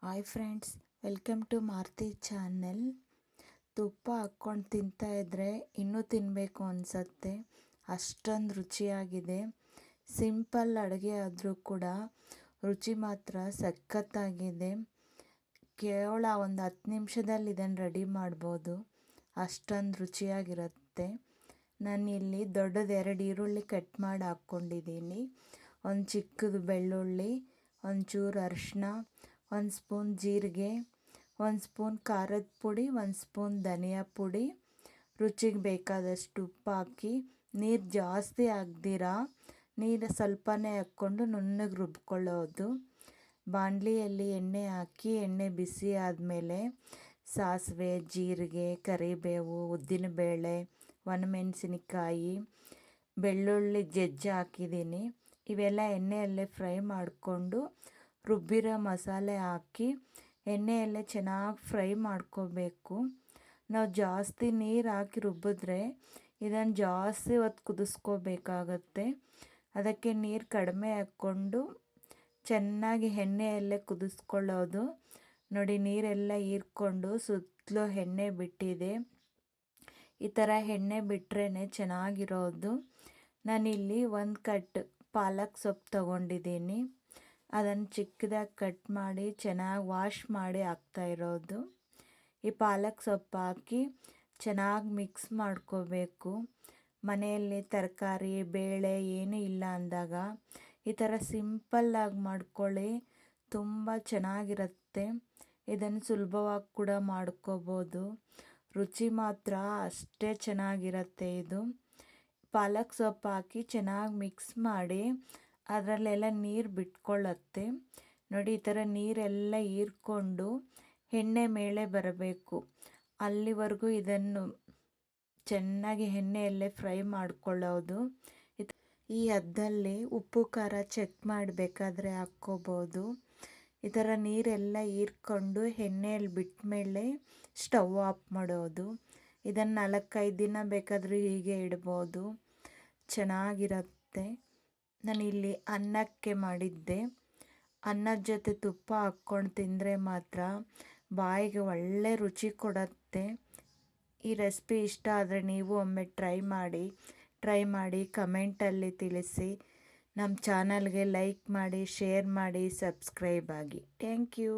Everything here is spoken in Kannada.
Hi friends, welcome to Maruti channel. ತುಪ್ಪ ಹಾಕ್ಕೊಂಡು ತಿಂತಾಯಿದ್ರೆ ಇನ್ನೂ ತಿನ್ನಬೇಕು ಅನಿಸತ್ತೆ, ಅಷ್ಟೊಂದು ರುಚಿಯಾಗಿದೆ. ಸಿಂಪಲ್ ಅಡುಗೆ ಆದರೂ ಕೂಡ ರುಚಿ ಮಾತ್ರ ಸಖತ್ತಾಗಿದೆ. ಕೇವಲ ಒಂದು 10 ನಿಮಿಷದಲ್ಲಿ ಇದನ್ನು ರೆಡಿ ಮಾಡ್ಬೋದು, ಅಷ್ಟೊಂದು ರುಚಿಯಾಗಿರುತ್ತೆ. ನಾನಿಲ್ಲಿ ದೊಡ್ಡದು 2 ಈರುಳ್ಳಿ ಕಟ್ ಮಾಡಿ ಹಾಕ್ಕೊಂಡಿದ್ದೀನಿ, ಒಂದು ಚಿಕ್ಕದು ಬೆಳ್ಳುಳ್ಳಿ, ಒಂಚೂರು ಅರಿಶಿನ, 1 ಸ್ಪೂನ್ ಜೀರಿಗೆ, 1 ಸ್ಪೂನ್ ಖಾರದ ಪುಡಿ, 1 ಸ್ಪೂನ್ ಧನಿಯಾ ಪುಡಿ, ರುಚಿಗೆ ಬೇಕಾದಷ್ಟು ಉಪ್ಪು ಹಾಕಿ, ನೀರು ಜಾಸ್ತಿ ಹಾಕ್ದಿರ ನೀರು ಸ್ವಲ್ಪನೇ ಹಾಕ್ಕೊಂಡು ನುಣ್ಣಗೆ ರುಬ್ಕೊಳ್ಳೋದು. ಬಾಣಲಿಯಲ್ಲಿ ಎಣ್ಣೆ ಹಾಕಿ ಎಣ್ಣೆ ಬಿಸಿ ಆದಮೇಲೆ ಸಾಸಿವೆ, ಜೀರಿಗೆ, ಕರಿಬೇವು, ಉದ್ದಿನಬೇಳೆ, ಒಣಮೆಣಸಿನಕಾಯಿ, ಬೆಳ್ಳುಳ್ಳಿ ಜಜ್ಜಿ ಹಾಕಿದ್ದೀನಿ. ಇವೆಲ್ಲ ಎಣ್ಣೆಯಲ್ಲೇ ಫ್ರೈ ಮಾಡಿಕೊಂಡು ರುಬ್ಬಿರೋ ಮಸಾಲೆ ಹಾಕಿ ಎಣ್ಣೆಯಲ್ಲೇ ಚೆನ್ನಾಗಿ ಫ್ರೈ ಮಾಡ್ಕೋಬೇಕು. ನಾವು ಜಾಸ್ತಿ ನೀರು ಹಾಕಿ ರುಬ್ಬಿದ್ರೆ ಇದನ್ನು ಜಾಸ್ತಿ ಹೊತ್ತು ಕುದಿಸ್ಕೋಬೇಕಾಗತ್ತೆ. ಅದಕ್ಕೆ ನೀರು ಕಡಿಮೆ ಹಾಕ್ಕೊಂಡು ಚೆನ್ನಾಗಿ ಎಣ್ಣೆಯಲ್ಲೇ ಕುದಿಸ್ಕೊಳ್ಳೋದು. ನೋಡಿ, ನೀರೆಲ್ಲ ಹೀರ್ಕೊಂಡು ಸುತ್ತಲೂ ಎಣ್ಣೆ ಬಿಟ್ಟಿದೆ. ಈ ಥರ ಎಣ್ಣೆ ಬಿಟ್ರೇ ಚೆನ್ನಾಗಿರೋದು. ನಾನಿಲ್ಲಿ 1 ಕಟ್ ಪಾಲಕ್ ಸೊಪ್ಪು ತೊಗೊಂಡಿದ್ದೀನಿ. ಅದನ್ನು ಚಿಕ್ಕದಾಗಿ ಕಟ್ ಮಾಡಿ ಚೆನ್ನಾಗಿ ವಾಶ್ ಮಾಡಿ ಹಾಕ್ತಾಯಿರೋದು. ಈ ಪಾಲಕ್ ಸೊಪ್ಪು ಹಾಕಿ ಚೆನ್ನಾಗಿ ಮಿಕ್ಸ್ ಮಾಡ್ಕೋಬೇಕು. ಮನೆಯಲ್ಲಿ ತರಕಾರಿ, ಬೇಳೆ ಏನೂ ಇಲ್ಲ ಅಂದಾಗ ಈ ಥರ ಸಿಂಪಲ್ಲಾಗಿ ಮಾಡ್ಕೊಳ್ಳಿ, ತುಂಬ ಚೆನ್ನಾಗಿರುತ್ತೆ. ಇದನ್ನು ಸುಲಭವಾಗಿ ಕೂಡ ಮಾಡ್ಕೋಬೋದು. ರುಚಿ ಮಾತ್ರ ಅಷ್ಟೇ ಚೆನ್ನಾಗಿರುತ್ತೆ. ಇದು ಪಾಲಕ್ ಸೊಪ್ಪು ಹಾಕಿ ಚೆನ್ನಾಗಿ ಮಿಕ್ಸ್ ಮಾಡಿ ಅದರಲ್ಲೆಲ್ಲ ನೀರು ಬಿಟ್ಕೊಳ್ಳುತ್ತೆ. ನೋಡಿ, ಈ ಥರ ನೀರೆಲ್ಲ ಹೀರ್ಕೊಂಡು ಎಣ್ಣೆ ಮೇಲೆ ಬರಬೇಕು. ಅಲ್ಲಿವರೆಗೂ ಇದನ್ನು ಚೆನ್ನಾಗಿ ಎಣ್ಣೆಯಲ್ಲೇ ಫ್ರೈ ಮಾಡ್ಕೊಳ್ಳೋದು. ಈ ಹದ್ದಲ್ಲಿ ಉಪ್ಪು ಖಾರ ಚೆಕ್ ಮಾಡಬೇಕಾದ್ರೆ ಹಾಕ್ಕೋಬೋದು. ಈ ಥರ ನೀರೆಲ್ಲ ಹೀರ್ಕೊಂಡು ಎಣ್ಣೆಯಲ್ಲಿ ಬಿಟ್ಟ ಮೇಲೆ ಸ್ಟವ್ ಆಫ್ ಮಾಡೋದು. ಇದನ್ನು 4-5 ದಿನ ಬೇಕಾದರೂ ಹೀಗೆ ಇಡ್ಬೋದು, ಚೆನ್ನಾಗಿರುತ್ತೆ. ನಾನಿಲ್ಲಿ ಅನ್ನಕ್ಕೆ ಮಾಡಿದ್ದೆ. ಅನ್ನದ ಜೊತೆ ತುಪ್ಪ ಹಾಕ್ಕೊಂಡು ತಿಂದರೆ ಮಾತ್ರ ಬಾಯಿಗೆ ಒಳ್ಳೆ ರುಚಿ ಕೊಡುತ್ತೆ. ಈ ರೆಸಿಪಿ ಇಷ್ಟ ಆದರೆ ನೀವು ಒಮ್ಮೆ ಟ್ರೈ ಮಾಡಿ ಕಮೆಂಟಲ್ಲಿ ತಿಳಿಸಿ. ನಮ್ಮ ಚಾನಲ್ಗೆ ಲೈಕ್ ಮಾಡಿ, ಶೇರ್ ಮಾಡಿ, ಸಬ್ಸ್ಕ್ರೈಬ್ ಆಗಿ. Thank you.